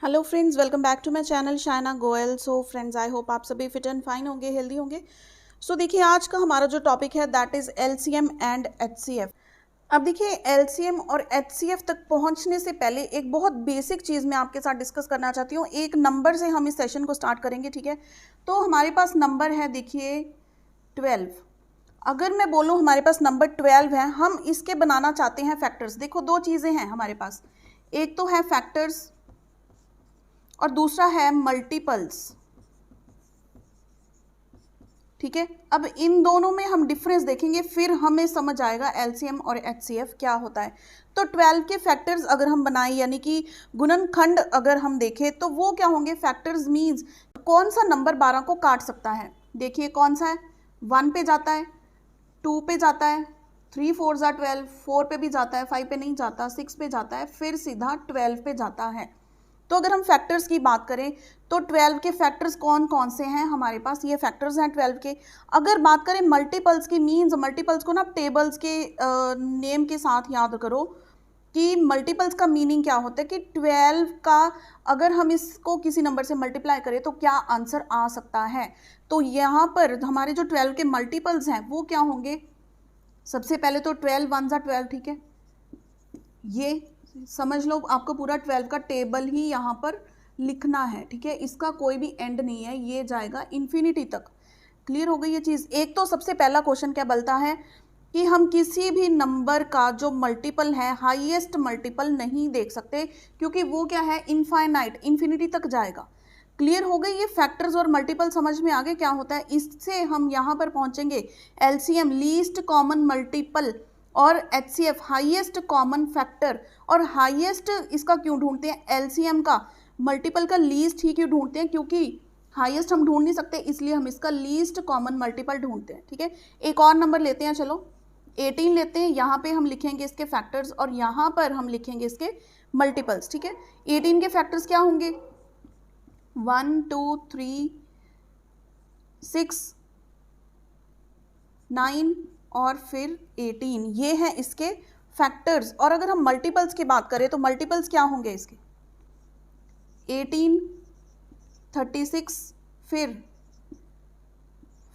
Hello friends, welcome back to my channel Shayna Goyal. So friends, I hope आप सभी fit and fine होंगे, healthy होंगे। So देखिए, आज का हमारा जो टॉपिक है that is LCM and HCF. अब देखिए, एलसीएम और एचसीएफ तक पहुंचने से पहले एक बहुत बेसिक चीज़ मैं आपके साथ डिस्कस करना चाहती हूँ। एक नंबर से हम इस सेशन को स्टार्ट करेंगे, ठीक है। तो हमारे पास नंबर है, देखिए 12। अगर मैं बोलूँ हमारे पास नंबर 12 है, हम इसके बनाना चाहते हैं फैक्टर्स। देखो, दो चीज़ें हैं हमारे पास, एक तो है फैक्टर्स और दूसरा है मल्टीपल्स, ठीक है। अब इन दोनों में हम डिफरेंस देखेंगे, फिर हमें समझ आएगा एलसीएम और एचसीएफ क्या होता है। तो 12 के फैक्टर्स अगर हम बनाएं, यानी कि गुणनखंड अगर हम देखें, तो वो क्या होंगे? फैक्टर्स मीन्स कौन सा नंबर 12 को काट सकता है। देखिए कौन सा है, 1 पे जाता है, 2 पे जाता है, 3 4 ज़ा 12, 4 पे भी जाता है, 5 पे नहीं जाता, 6 पे जाता है, फिर सीधा 12 पे जाता है। तो अगर हम फैक्टर्स की बात करें तो 12 के फैक्टर्स कौन कौन से हैं हमारे पास? ये फैक्टर्स हैं 12 के। अगर बात करें मल्टीपल्स की, मीन्स मल्टीपल्स को ना टेबल्स के नेम के साथ याद करो कि मल्टीपल्स का मीनिंग क्या होता है कि 12 का अगर हम इसको किसी नंबर से मल्टीप्लाई करें तो क्या आंसर आ सकता है। तो यहाँ पर हमारे जो 12 के मल्टीपल्स हैं वो क्या होंगे? सबसे पहले तो 12 1 ज़ा 12, ठीक है। ये समझ लो, आपको पूरा 12 का टेबल ही यहाँ पर लिखना है, ठीक है। इसका कोई भी एंड नहीं है, ये जाएगा इन्फिनिटी तक। क्लियर हो गई ये चीज़। एक तो सबसे पहला क्वेश्चन क्या बोलता है कि हम किसी भी नंबर का जो मल्टीपल है, हाईएस्ट मल्टीपल नहीं देख सकते, क्योंकि वो क्या है? इनफाइनाइट, इन्फिनिटी तक जाएगा। क्लियर हो गई ये फैक्टर्स और मल्टीपल समझ में आगे क्या होता है। इससे हम यहाँ पर पहुँचेंगे एलसीएम, लीस्ट कॉमन मल्टीपल, और एचसीएफ, हाईएस्ट कॉमन फैक्टर। और हाईएस्ट इसका क्यों ढूंढते हैं? एलसीएम का। मल्टीपल का लीस्ट ही क्यों ढूंढते हैं? क्योंकि हाईएस्ट हम ढूंढ नहीं सकते, इसलिए हम इसका लीस्ट कॉमन मल्टीपल ढूंढते हैं, ठीक है। एक और नंबर लेते हैं, चलो 18 लेते हैं। यहाँ पे हम लिखेंगे इसके फैक्टर्स और यहाँ पर हम लिखेंगे इसके मल्टीपल्स, ठीक है। 18 के फैक्टर्स क्या होंगे? 1 2 3 6 9 और फिर 18, ये हैं इसके फैक्टर्स। और अगर हम मल्टीपल्स की बात करें तो मल्टीपल्स क्या होंगे इसके? 18, 36, फिर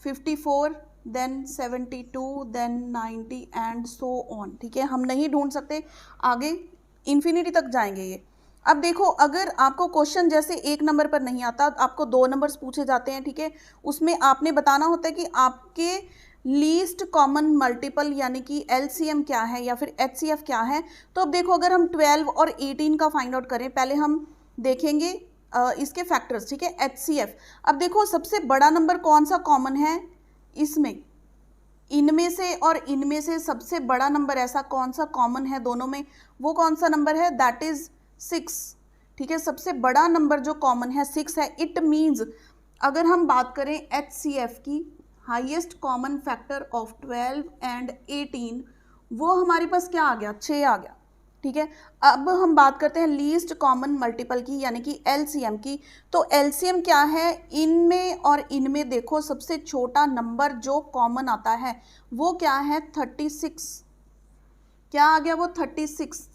54, then 72, then 90 and so on, ठीक है। हम नहीं ढूंढ सकते, आगे इन्फिनिटी तक जाएंगे ये। अब देखो, अगर आपको क्वेश्चन जैसे एक नंबर पर नहीं आता, आपको 2 नंबर्स पूछे जाते हैं, ठीक है। उसमें आपने बताना होता है कि आपके लीस्ट कॉमन मल्टीपल यानी कि एलसीएम क्या है या फिर एचसीएफ क्या है। तो अब देखो, अगर हम 12 और 18 का फाइंड आउट करें, पहले हम देखेंगे इसके फैक्टर्स, ठीक है, एचसीएफ। अब देखो, सबसे बड़ा नंबर कौन सा कॉमन है इसमें? इनमें से और इनमें से सबसे बड़ा नंबर ऐसा कौन सा कॉमन है दोनों में? वो कौन सा नंबर है? दैट इज 6, ठीक है। सबसे बड़ा नंबर जो कॉमन है 6 है। इट मीन्स अगर हम बात करें एचसीएफ की, highest common factor of 12 and 18, वो हमारे पास क्या आ गया? 6 आ गया, ठीक है। अब हम बात करते हैं लीस्ट कॉमन मल्टीपल की, यानी कि एलसीएम की। तो एलसीएम क्या है? इनमें और इनमें देखो, सबसे छोटा नंबर जो कॉमन आता है वो क्या है? 36। क्या आ गया वो? 36।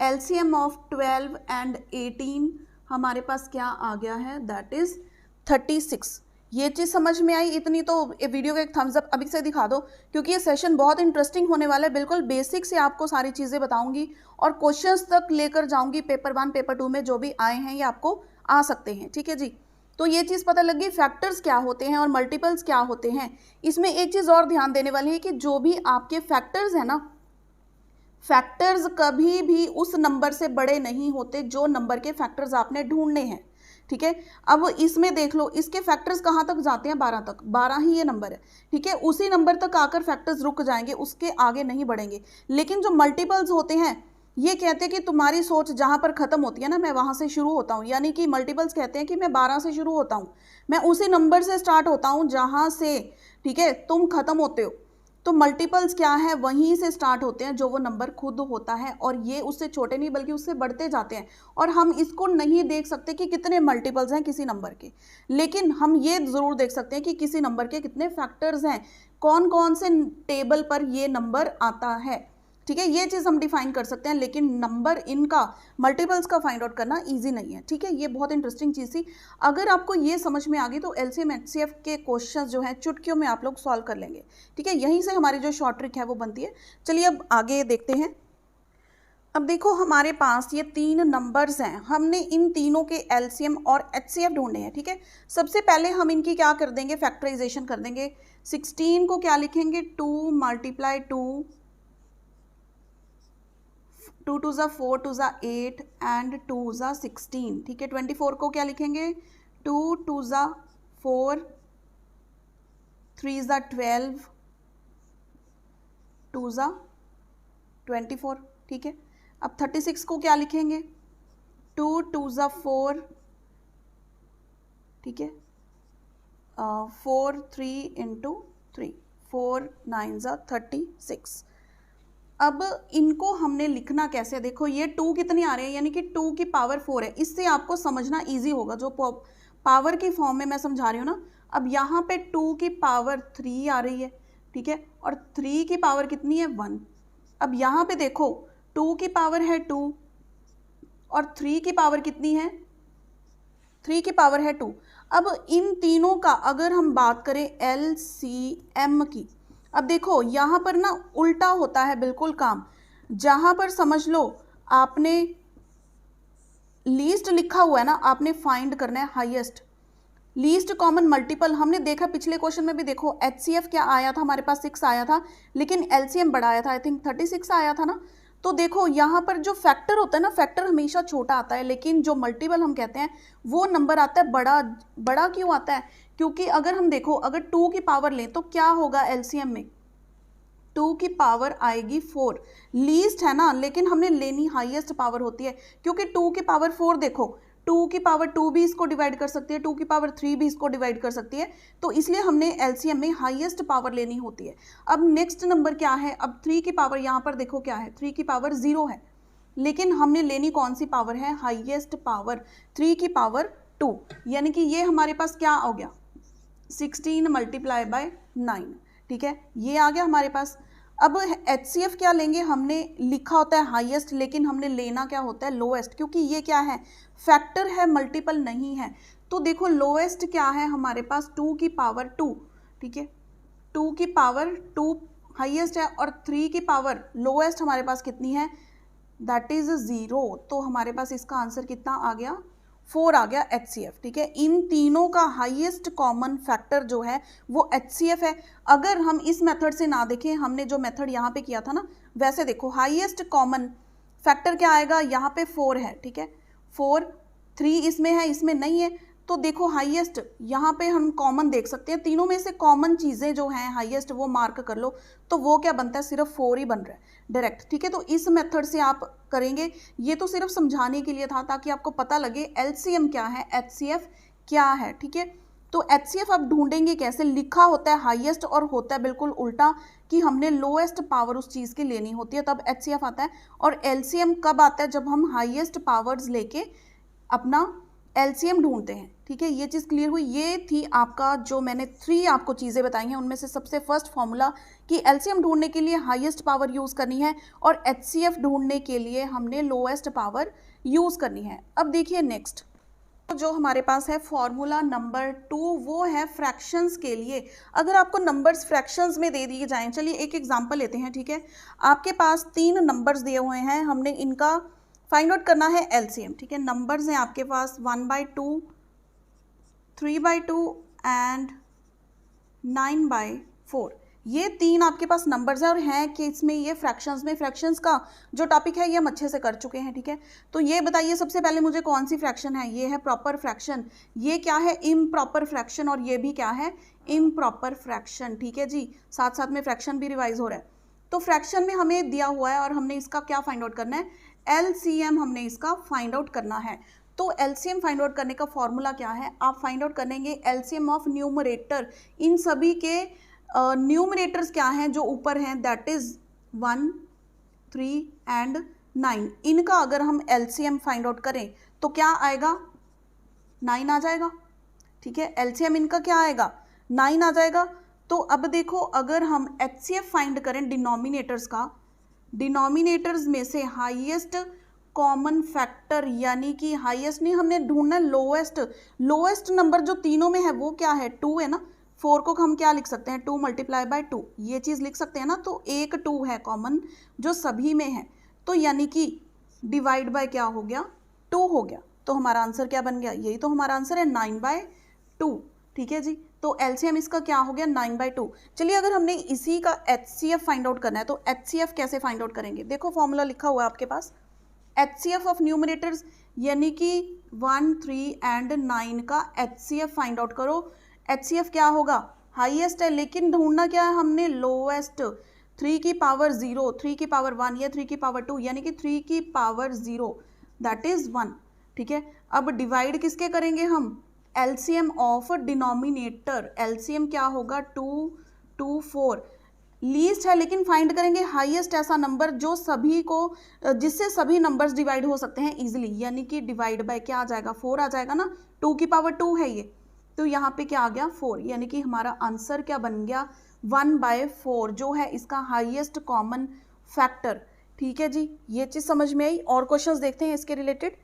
एलसीएम ऑफ 12 एंड 18 हमारे पास क्या आ गया है? That is 36। ये चीज़ समझ में आई? इतनी तो वीडियो का एक थम्स अप अभी से दिखा दो, क्योंकि ये सेशन बहुत इंटरेस्टिंग होने वाला है। बिल्कुल बेसिक से आपको सारी चीज़ें बताऊंगी और क्वेश्चंस तक लेकर जाऊंगी। पेपर 1 पेपर 2 में जो भी आए हैं ये आपको आ सकते हैं, ठीक है जी। तो ये चीज़ पता लग गई फैक्टर्स क्या होते हैं और मल्टीपल्स क्या होते हैं। इसमें एक चीज़ और ध्यान देने वाली है कि जो भी आपके फैक्टर्स हैं ना, फैक्टर्स कभी भी उस नंबर से बड़े नहीं होते जो नंबर के फैक्टर्स आपने ढूंढने हैं, ठीक है। अब इसमें देख लो, इसके फैक्टर्स कहाँ तक जाते हैं? 12 तक। 12 ही ये नंबर है, ठीक है। उसी नंबर तक आकर फैक्टर्स रुक जाएंगे, उसके आगे नहीं बढ़ेंगे। लेकिन जो मल्टीपल्स होते हैं ये कहते हैं कि तुम्हारी सोच जहाँ पर खत्म होती है ना, मैं वहाँ से शुरू होता हूँ। यानी कि मल्टीपल्स कहते हैं कि मैं 12 से शुरू होता हूँ, मैं उसी नंबर से स्टार्ट होता हूँ जहाँ से, ठीक है, तुम खत्म होते हो। तो मल्टीपल्स क्या है? वहीं से स्टार्ट होते हैं जो वो नंबर खुद होता है, और ये उससे छोटे नहीं बल्कि उससे बढ़ते जाते हैं। और हम इसको नहीं देख सकते कि कितने मल्टीपल्स हैं किसी नंबर के, लेकिन हम ये ज़रूर देख सकते हैं कि किसी नंबर के कितने फैक्टर्स हैं, कौन कौन से टेबल पर ये नंबर आता है। ठीक है, ये चीज़ हम डिफाइन कर सकते हैं, लेकिन नंबर इनका मल्टीपल्स का फाइंड आउट करना इजी नहीं है। ठीक है, ये बहुत इंटरेस्टिंग चीज़ थी। अगर आपको ये समझ में आ गई तो एलसीएम एचसीएफ के क्वेश्चंस जो हैं चुटकियों में आप लोग सॉल्व कर लेंगे। ठीक है, यहीं से हमारी जो शॉर्ट ट्रिक है वो बनती है। चलिए अब आगे देखते हैं। अब देखो हमारे पास ये 3 नंबर्स हैं, हमने इन तीनों के एलसीएम और एचसीएफ ढूंढने हैं। ठीक है, सबसे पहले हम इनकी क्या कर देंगे, फैक्टराइजेशन कर देंगे। 16 को क्या लिखेंगे, 2 मल्टीप्लाई 2, 2 टू ज़ा 4 टू ज़ा 8 एंड 2 ज़ा 16। ठीक है, 24 को क्या लिखेंगे, 2 टू ज़ा 4, 3 ज़ा 12, 2 ज़ा 24। ठीक है, अब 36 को क्या लिखेंगे, 2 टू ज़ा 4, ठीक है, 4 3 इंटू 3, 4 9 ज़ा 36। अब इनको हमने लिखना कैसे, देखो ये 2 कितनी आ रही है, यानी कि 2 की पावर 4 है। इससे आपको समझना इजी होगा, जो पावर की फॉर्म में मैं समझा रही हूँ ना। अब यहाँ पे 2 की पावर 3 आ रही है, ठीक है, और 3 की पावर कितनी है, 1। अब यहाँ पे देखो 2 की पावर है 2 और 3 की पावर कितनी है, 3 की पावर है 2। अब इन तीनों का अगर हम बात करें एलसीएम की, अब देखो यहाँ पर ना उल्टा होता है बिल्कुल काम। जहाँ पर समझ लो आपने लीस्ट लिखा हुआ है ना, आपने फाइंड करना है हाईएस्ट, लीस्ट कॉमन मल्टीपल। हमने देखा पिछले क्वेश्चन में भी, देखो एचसीएफ क्या आया था हमारे पास, 6 आया था, लेकिन एलसीएम बड़ा आया था, आई थिंक 36 आया था ना। तो देखो यहाँ पर जो फैक्टर होता है ना, फैक्टर हमेशा छोटा आता है, लेकिन जो मल्टीपल हम कहते हैं वो नंबर आता है बड़ा। बड़ा क्यों आता है, क्योंकि अगर हम देखो अगर 2 की पावर लें तो क्या होगा एलसीएम में, 2 की पावर आएगी 4, लीस्ट है ना, लेकिन हमने लेनी हाईएस्ट पावर होती है, क्योंकि 2 की पावर 4 देखो 2 की पावर 2 भी इसको डिवाइड कर सकती है, 2 की पावर 3 भी इसको डिवाइड कर सकती है, तो इसलिए हमने एलसीएम में हाईएस्ट पावर लेनी होती है। अब नेक्स्ट नंबर क्या है, अब 3 की पावर यहाँ पर देखो क्या है, 3 की पावर 0 है, लेकिन हमने लेनी कौन सी पावर है, हाईएस्ट पावर, 3 की पावर 2, यानी कि ये हमारे पास क्या हो गया, 16 मल्टीप्लाई बाय 9। ठीक है, ये आ गया हमारे पास। अब एचसीएफ क्या लेंगे, हमने लिखा होता है हाईएस्ट, लेकिन हमने लेना क्या होता है, लोएस्ट, क्योंकि ये क्या है, फैक्टर है, मल्टीपल नहीं है। तो देखो लोएस्ट क्या है हमारे पास, 2 की पावर 2, ठीक है, 2 की पावर 2 हाईएस्ट है, और 3 की पावर लोएस्ट हमारे पास कितनी है, दैट इज 0। तो हमारे पास इसका आंसर कितना आ गया, 4 आ गया एचसीएफ। ठीक है, इन तीनों का हाईएस्ट कॉमन फैक्टर जो है वो एचसीएफ है। अगर हम इस मेथड से ना देखें, हमने जो मेथड यहाँ पे किया था ना, वैसे देखो हाईएस्ट कॉमन फैक्टर क्या आएगा, यहाँ पे 4 है, ठीक है, 4, 3 इसमें है, इसमें नहीं है, तो देखो हाईएस्ट यहाँ पे हम कॉमन देख सकते हैं, तीनों में से कॉमन चीज़ें जो हैं हाईएस्ट वो मार्क कर लो, तो वो क्या बनता है, सिर्फ 4 ही बन रहा है डायरेक्ट। ठीक है, तो इस मेथड से आप करेंगे, ये तो सिर्फ समझाने के लिए था ताकि आपको पता लगे एलसीएम क्या है, एचसीएफ क्या है। ठीक है, तो एचसीएफ आप ढूंढेंगे कैसे, लिखा होता है हाईएस्ट और होता है बिल्कुल उल्टा कि हमने लोएस्ट पावर उस चीज़ की लेनी होती है, तब एचसीएफ आता है। और एलसीएम कब आता है, जब हम हाईएस्ट पावर्स लेके अपना एलसीएम ढूंढते हैं। ठीक है, ये चीज़ क्लियर हुई। ये थी आपका जो मैंने 3 आपको चीज़ें बताई हैं, उनमें से सबसे फर्स्ट फॉर्मूला कि एलसीएम ढूंढने के लिए हाईएस्ट पावर यूज़ करनी है और एचसीएफ ढूंढने के लिए हमने लोएस्ट पावर यूज़ करनी है। अब देखिए नेक्स्ट जो हमारे पास है फॉर्मूला नंबर 2, वो है फ्रैक्शंस के लिए। अगर आपको नंबर्स फ्रैक्शंस में दे दिए जाएं, चलिए एक एग्जांपल लेते हैं। ठीक है, आपके पास 3 नंबर्स दिए हुए हैं, हमने इनका फाइंड आउट करना है एलसीएम। ठीक है, नंबर्स हैं आपके पास 1/2, 3/2 एंड 9/4। ये 3 आपके पास नंबर्स हैं और हैं कि इसमें ये फ्रैक्शंस में, फ्रैक्शंस का जो टॉपिक है ये हम अच्छे से कर चुके हैं। ठीक है, तो ये बताइए सबसे पहले मुझे कौन सी फ्रैक्शन है, ये है प्रॉपर फ्रैक्शन, ये क्या है इम्प्रॉपर फ्रैक्शन, और ये भी क्या है इम्प्रॉपर फ्रैक्शन। ठीक है जी, साथ साथ में फ्रैक्शन भी रिवाइज हो रहा है। तो फ्रैक्शन में हमें दिया हुआ है और हमने इसका क्या फाइंड आउट करना है, एलसीएम हमने इसका फाइंड आउट करना है। तो एलसीएम फाइंड आउट करने का फॉर्मूला क्या है, आप फाइंड आउट करेंगे एलसीएम ऑफ न्यूमरेटर, इन सभी के न्यूमरेटर्स क्या हैं जो ऊपर हैं, दैट इज 1, 3 एंड 9। इनका अगर हम एलसीएम फाइंड आउट करें तो क्या आएगा, 9 आ जाएगा। ठीक है, एलसीएम इनका क्या आएगा, 9 आ जाएगा। तो अब देखो अगर हम एचसीएफ फाइंड करें डिनोमिनेटर्स का, डिनोमिनेटर्स में से हाईएस्ट कॉमन फैक्टर, यानी कि हाईएस्ट नहीं, हमने ढूंढना लोएस्ट। लोएस्ट नंबर जो तीनों में है वो क्या है, 2 है ना। 4 को हम क्या लिख सकते हैं, 2 मल्टीप्लाई बाय 2, ये चीज़ लिख सकते हैं ना। तो एक 2 है कॉमन जो सभी में है, तो यानी कि डिवाइड बाय क्या हो गया, 2 हो गया। तो हमारा आंसर क्या बन गया, यही तो हमारा आंसर है 9/2। ठीक है जी, तो एलसीएम इसका क्या हो गया, 9/2। चलिए अगर हमने इसी का एचसीएफ फाइंड आउट करना है तो एचसीएफ कैसे फाइंड आउट करेंगे, देखो फॉर्मूला लिखा हुआ है आपके पास, एचसीएफ ऑफ न्यूमरेटर्स यानी कि 1, 3 एंड 9 का एचसीएफ फाइंड आउट करो। एचसीएफ क्या होगा, हाईएस्ट है, लेकिन ढूंढना क्या है हमने, लोएस्ट। 3 की पावर 0, 3 की पावर 1 या 3 की पावर 2, यानी कि 3 की पावर 0 दैट इज 1। ठीक है, अब डिवाइड किसके करेंगे हम, एलसीएम ऑफ डिनोमिनेटर। एलसीएम क्या होगा, 2, 2, 4। लीस्ट है लेकिन फाइंड करेंगे हाईएस्ट, ऐसा नंबर जो सभी को, जिससे सभी नंबर्स डिवाइड हो सकते हैं इजीली, यानी कि डिवाइड बाय क्या आ जाएगा, 4 आ जाएगा ना। 2 की पावर 2 है ये, तो यहाँ पे क्या आ गया, 4, यानी कि हमारा आंसर क्या बन गया, 1/4 जो है इसका हाईएस्ट कॉमन फैक्टर। ठीक है जी, ये चीज़ समझ में आई। और क्वेश्चंस देखते हैं इसके रिलेटेड।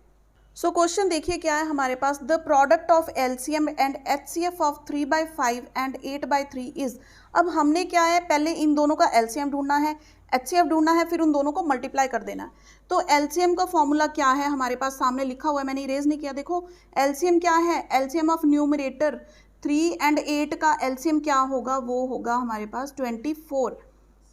सो क्वेश्चन देखिए क्या है हमारे पास, the product of LCM and HCF of 3/5 and 8/3 is. अब हमने क्या है, पहले इन दोनों का एलसीएम ढूंढना है, एचसीएफ ढूंढना है, फिर उन दोनों को मल्टीप्लाई कर देना है। तो एलसीएम का फॉर्मूला क्या है हमारे पास सामने लिखा हुआ है, मैंने इरेज नहीं किया, देखो एलसीएम क्या है, एलसीएम ऑफ न्यूमरेटर 3 एंड 8 का एलसीएम क्या होगा, वो होगा हमारे पास 24,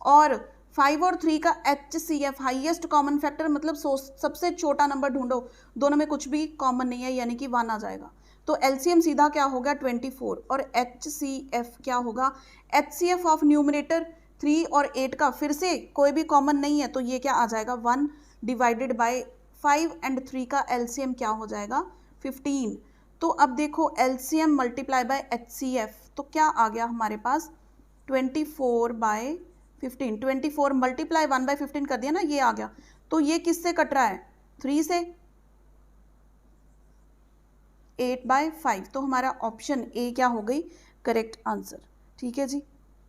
और 5 और 3 का HCF हाईएस्ट कॉमन फैक्टर, मतलब सबसे छोटा नंबर ढूंढो, दोनों में कुछ भी कॉमन नहीं है, यानी कि 1 आ जाएगा। तो LCM सीधा क्या होगा 24, और HCF क्या होगा, HCF ऑफ न्यूमरेटर 3 और 8 का फिर से कोई भी कॉमन नहीं है, तो ये क्या आ जाएगा 1 डिवाइडेड बाय 5 एंड 3 का LCM क्या हो जाएगा 15। तो अब देखो LCM मल्टीप्लाई बाय HCF, तो क्या आ गया हमारे पास 24/15। 24 मल्टीप्लाई 1/15 कर दिया ना, ये आ गया। तो ये किससे कट रहा है, 3 से, 8/5। तो हमारा ऑप्शन ए क्या हो गई, करेक्ट आंसर। ठीक है जी,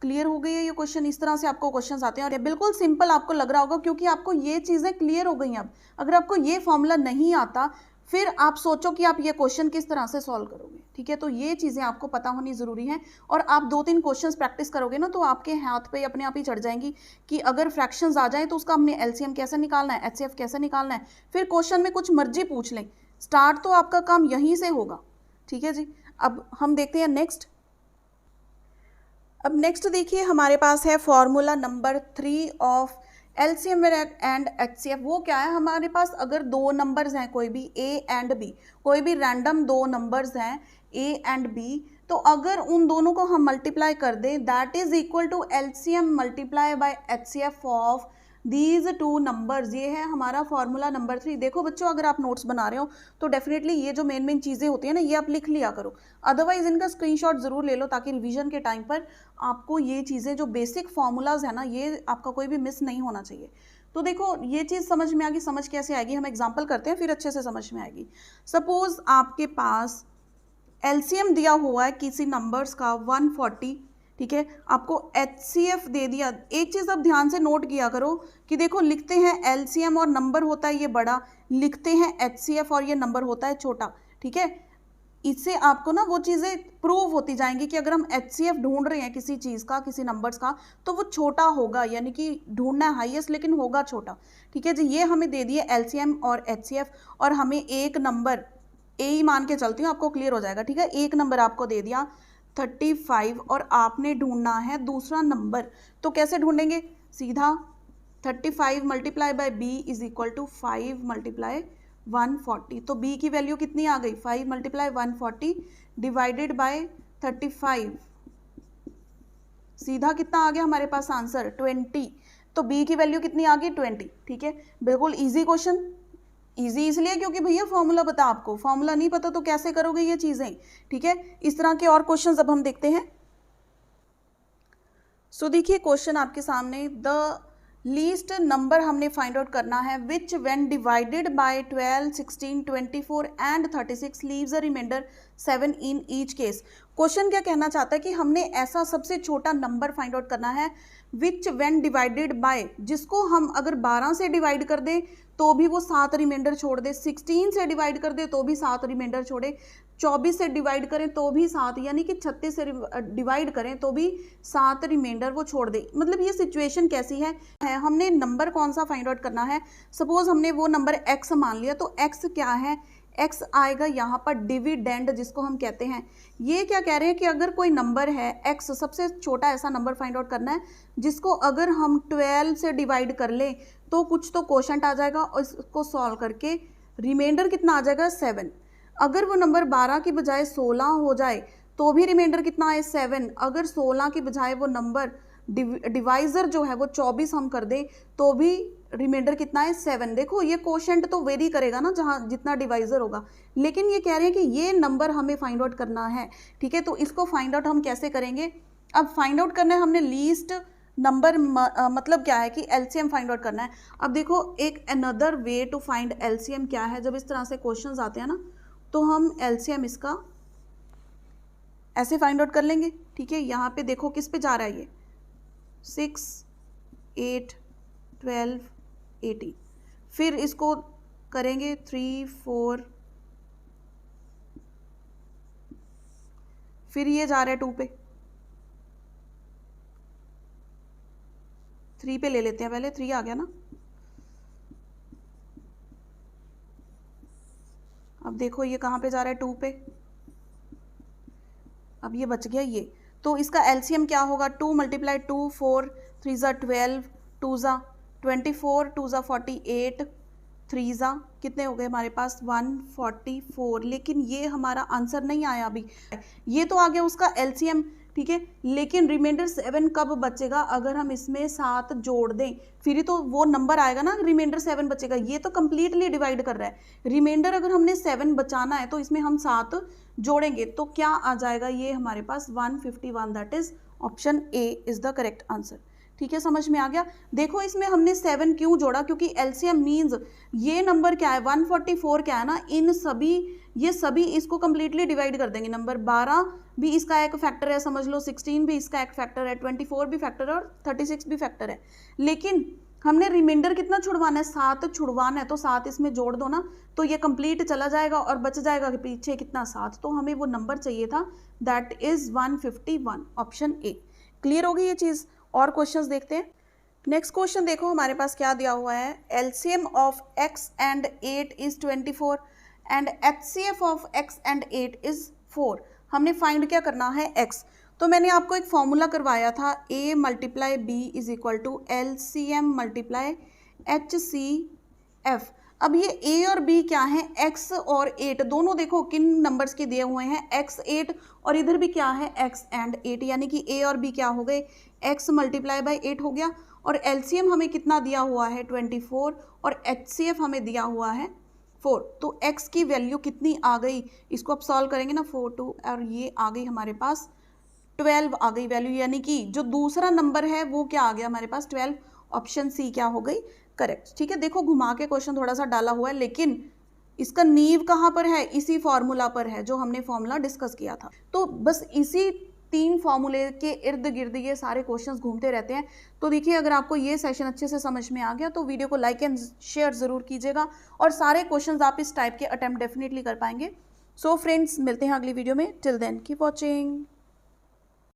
क्लियर हो गई है ये क्वेश्चन। इस तरह से आपको क्वेश्चंस आते हैं और ये बिल्कुल सिंपल आपको लग रहा होगा, क्योंकि आपको ये चीज़ें क्लियर हो गई। अब अगर आपको ये फॉर्मूला नहीं आता, फिर आप सोचो कि आप ये क्वेश्चन किस तरह से सॉल्व करोगे। ठीक है, तो ये चीज़ें आपको पता होनी ज़रूरी है, और आप 2-3 क्वेश्चंस प्रैक्टिस करोगे ना, तो आपके हाथ पे अपने आप ही चढ़ जाएंगी कि अगर फ्रैक्शंस आ जाए तो उसका हमने एलसीएम कैसे निकालना है, एचसीएफ कैसे निकालना है। फिर क्वेश्चन में कुछ मर्जी पूछ लें, स्टार्ट तो आपका काम यहीं से होगा। ठीक है जी, अब हम देखते हैं नेक्स्ट। अब नेक्स्ट देखिए हमारे पास है formula number 3 of LCM and HCF. वो क्या है, हमारे पास अगर 2 नंबर्स हैं, कोई भी ए एंड बी, कोई भी रैंडम 2 नंबर्स हैं ए एंड बी, तो अगर उन दोनों को हम मल्टीप्लाई कर दें, that is equal to LCM multiply by HCF of these 2 numbers. ये है हमारा फॉर्मूला नंबर 3। देखो बच्चों, अगर आप नोट्स बना रहे हो तो डेफिनेटली ये जो मेन चीज़ें होती है ना, ये आप लिख लिया करो, अदरवाइज इनका स्क्रीनशॉट जरूर ले लो, ताकि रिवीजन के टाइम पर आपको ये चीज़ें जो बेसिक फॉर्मूलाज है ना, ये आपका कोई भी मिस नहीं होना चाहिए। तो देखो ये चीज़ समझ में आ गई, समझ कैसे आएगी, हम एग्जाम्पल करते हैं फिर अच्छे से समझ में आएगी। सपोज आपके पास एलसीएम दिया हुआ है किसी नंबर्स का 140, ठीक है, आपको HCF दे दिया। एक चीज़ आप ध्यान से नोट किया करो कि देखो लिखते हैं LCM और नंबर होता है ये बड़ा, लिखते हैं HCF और ये नंबर होता है छोटा। ठीक है, इससे आपको ना वो चीज़ें प्रूव होती जाएंगी कि अगर हम HCF ढूंढ रहे हैं किसी चीज़ का, किसी नंबर्स का, तो वो छोटा होगा, यानी कि ढूंढना है हाईएस्ट लेकिन होगा छोटा। ठीक है जी, ये हमें दे दिए LCM और HCF, और हमें एक नंबर ए ही मान के चलती हूँ, आपको क्लियर हो जाएगा। ठीक है, एक नंबर आपको दे दिया 35, और आपने ढूंढना है दूसरा नंबर। तो कैसे ढूंढेंगे, सीधा 35 multiply by B is equal to 5 multiply 140। तो बी की वैल्यू कितनी आ गई, 5 मल्टीप्लाई 140 डिवाइडेड बाय 35, सीधा कितना आ गया हमारे पास आंसर 20। तो बी की वैल्यू कितनी आ गई 20। ठीक है, बिल्कुल ईजी क्वेश्चन। ईजी इसलिए क्योंकि भैया फॉर्मूला पता, आपको फॉर्मूला नहीं पता तो कैसे करोगे ये चीज़ें। ठीक है, इस तरह के और क्वेश्चंस अब हम देखते हैं। सो देखिए क्वेश्चन आपके सामने, द लीस्ट नंबर हमने फाइंड आउट करना है which when divided by 12, 16, 24 and 36 leaves a remainder 7 in each case. Question क्या कहना चाहता है कि हमने ऐसा सबसे छोटा नंबर फाइंड आउट करना है विच व्हेन डिवाइडेड बाय, जिसको हम अगर 12 से डिवाइड कर दें तो भी वो 7 रिमाइंडर छोड़ दे, 16 से डिवाइड कर दे तो भी 7 रिमाइंडर छोड़े, 24 से डिवाइड करें तो भी 7, यानी कि 36 से डिवाइड करें तो भी 7 रिमाइंडर वो छोड़ दे। मतलब ये सिचुएशन कैसी है, हमने नंबर कौन सा फाइंड आउट करना है। सपोज हमने वो नंबर x मान लिया, तो x क्या है, x आएगा यहाँ पर डिविडेंड जिसको हम कहते हैं। ये क्या कह रहे हैं कि अगर कोई नंबर है x, सबसे छोटा ऐसा नंबर फाइंड आउट करना है जिसको अगर हम 12 से डिवाइड कर लें तो कुछ तो कोशंट आ जाएगा और इसको सॉल्व करके रिमाइंडर कितना आ जाएगा 7। अगर वो नंबर 12 की बजाय 16 हो जाए तो भी रिमाइंडर कितना है 7। अगर 16 की बजाय वो नंबर डिवाइजर जो है वो 24 हम कर दें तो भी रिमाइंडर कितना है 7। देखो ये कोशेंट तो वेरी करेगा ना जहाँ जितना डिवाइजर होगा, लेकिन ये कह रहे हैं कि ये नंबर हमें फाइंड आउट करना है, ठीक है। तो इसको फाइंड आउट हम कैसे करेंगे, अब फाइंड आउट करना है हमने लीस्ट नंबर, मतलब क्या है कि एलसीएम फाइंड आउट करना है। अब देखो एक another way to find LCM क्या है, जब इस तरह से क्वेश्चंस आते हैं ना तो हम एलसीएम इसका ऐसे फाइंड आउट कर लेंगे, ठीक है। यहाँ पे देखो किस पे जा रहा है ये 6, 8, 12, 18, फिर इसको करेंगे 3, 4, फिर ये जा रहा है 2 पे, 3 पे ले लेते हैं पहले, 3 आ गया ना। अब देखो ये कहाँ पे जा रहा है 2 पे, अब ये बच गया ये, तो इसका एलसीएम क्या होगा 2 × 2, 4, 3 ज़ा 12, 2 ज़ा 24, 2 ज़ा 48, 3 ज़ा कितने हो गए हमारे पास 144। लेकिन ये हमारा आंसर नहीं आया अभी, ये तो आ गया उसका एलसीएम, ठीक है। लेकिन रिमाइंडर 7 कब बचेगा, अगर हम इसमें 7 जोड़ दें फिर ही तो वो नंबर आएगा ना, रिमाइंडर 7 बचेगा। ये तो कंप्लीटली डिवाइड कर रहा है, रिमाइंडर अगर हमने 7 बचाना है तो इसमें हम 7 जोड़ेंगे तो क्या आ जाएगा ये हमारे पास 151। That is option A is the correct answer, ठीक है। समझ में आ गया। देखो इसमें हमने 7 क्यों जोड़ा, क्योंकि एलसीएम मीन्स ये नंबर क्या है 144 क्या है ना, इन सभी ये सभी इसको कंप्लीटली डिवाइड कर देंगे। नंबर 12 भी इसका एक फैक्टर है, समझ लो 16 भी इसका एक फैक्टर है, 24 भी फैक्टर है और 36 भी फैक्टर है। लेकिन हमने रिमाइंडर कितना छुड़वाना है 7 छुड़वाना है, तो 7 इसमें जोड़ दो ना तो ये कंप्लीट चला जाएगा और बच जाएगा पीछे कितना 7। तो हमें वो नंबर चाहिए था, that is 151, option A. Clear होगी ये चीज़। और क्वेश्चंस देखते हैं। नेक्स्ट क्वेश्चन देखो हमारे पास क्या दिया हुआ है, LCM of x and 8 is 24 and HCF of x and 8 is 4। हमने फाइंड क्या करना है x। तो मैंने आपको एक फॉर्मूला करवाया था a × b is equal to LCM × HCF। अब ये a और b क्या है, x और 8 दोनों देखो किन नंबर्स के दिए हुए हैं, x 8 और इधर भी क्या है x एंड 8, यानी कि a और b क्या हो गए x × 8 हो गया। और एलसीएम हमें कितना दिया हुआ है 24 और एचसीएफ हमें दिया हुआ है 4। तो x की वैल्यू कितनी आ गई, इसको आप सॉल्व करेंगे ना 4, 2 और ये आ गई हमारे पास 12 आ गई वैल्यू, यानी कि जो दूसरा नंबर है वो क्या आ गया हमारे पास 12। ऑप्शन सी क्या हो गई करेक्ट, ठीक है। देखो घुमा के क्वेश्चन थोड़ा सा डाला हुआ है, लेकिन इसका नींव कहाँ पर है, इसी फॉर्मूला पर है जो हमने फॉर्मूला डिस्कस किया था। तो बस इसी 3 फॉर्मूले के इर्द गिर्द ये सारे क्वेश्चंस घूमते रहते हैं। तो देखिए अगर आपको ये सेशन अच्छे से समझ में आ गया तो वीडियो को लाइक एंड शेयर ज़रूर कीजिएगा और सारे क्वेश्चंस आप इस टाइप के अटेम्प्ट डेफिनेटली कर पाएंगे। सो फ्रेंड्स मिलते हैं अगली वीडियो में, टिल देन कीप वॉचिंग।